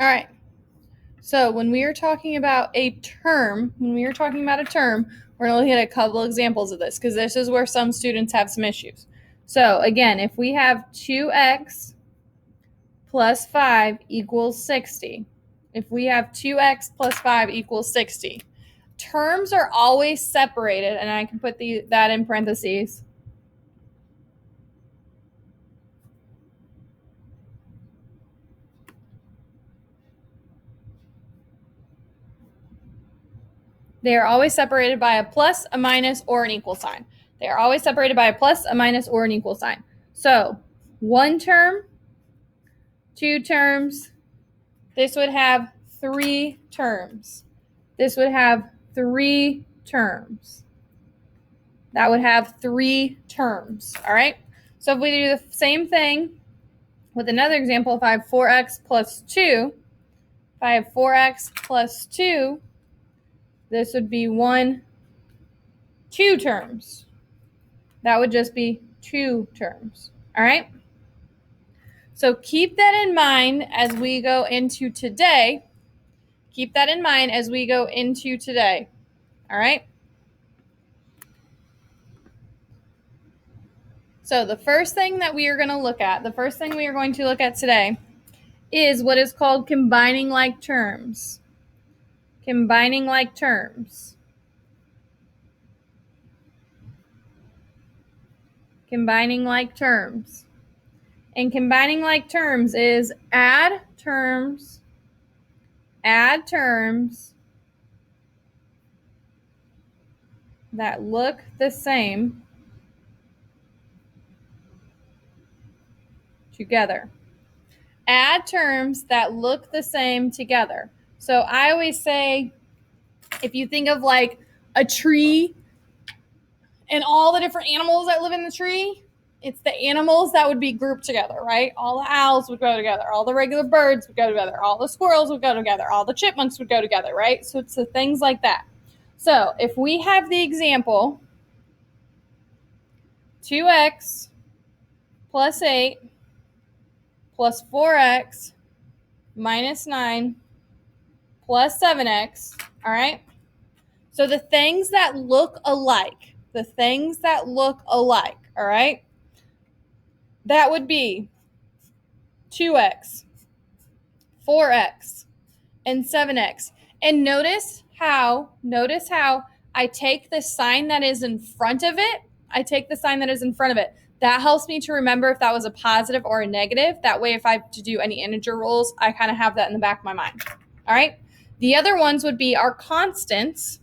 All right. So when we are talking about a term, we're going to look at a couple examples of this because this is where some students have some issues. So again, if we have 2x plus 5 equals 60, if we have 2x plus 5 equals 60, terms are always separated, and I can put that in parentheses. They are always separated by a plus, a minus, or an equal sign. They are always separated by a plus, a minus, or an equal sign. So 1 term, 2 terms, this would have 3 terms. This would have 3 terms. That would have 3 terms, all right? So if we do the same thing with another example, if I have 4x plus 2, this would be 2 terms. That would just be 2 terms, all right? So keep that in mind as we go into today. All right? So the first thing we are going to look at today is what is called combining like terms. Combining like terms. Combining like terms. And combining like terms is add terms that look the same together. Add terms that look the same together. So I always say, if you think of like a tree and all the different animals that live in the tree, it's the animals that would be grouped together, right? All the owls would go together. All the regular birds would go together. All the squirrels would go together. All the chipmunks would go together, right? So it's the things like that. So if we have the example, 2x plus 8 plus 4x minus 9 plus 7x, all right? So the things that look alike, all right, that would be 2x, 4x, and 7x. And notice how I take the sign that is in front of it. That helps me to remember if that was a positive or a negative. That way, if I have to do any integer rules, I kind of have that in the back of my mind. All right? The other ones would be our constants.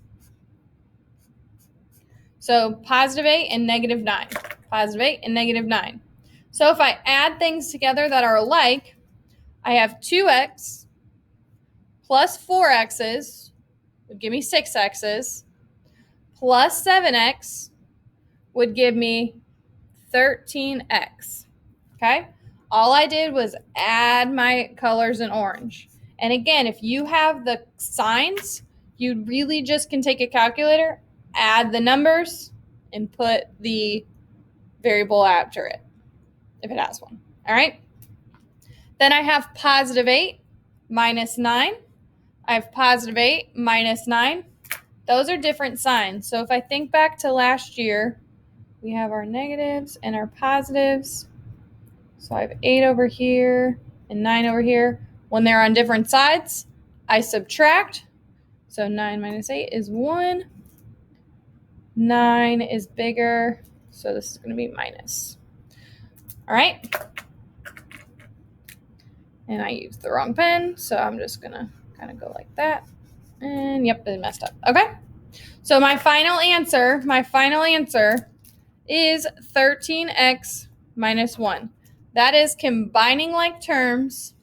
So positive 8 and negative 9. So if I add things together that are alike, I have 2x plus 4x's would give me 6x's plus 7x would give me 13x. Okay? All I did was add my colors in orange. And again, if you have the signs, you really just can take a calculator, add the numbers, and put the variable after it, if it has one. All right? Then I have positive 8 minus 9. I have positive 8 minus 9. Those are different signs. So if I think back to last year, we have our negatives and our positives. So I have 8 over here and 9 over here. When they're on different sides, I subtract. So 9 minus 8 is 1. 9 is bigger, so this is going to be minus. All right. And I used the wrong pen, so I'm just going to kind of go like that. And yep, it messed up. Okay. So my final answer is 13x minus 1. That is combining like terms.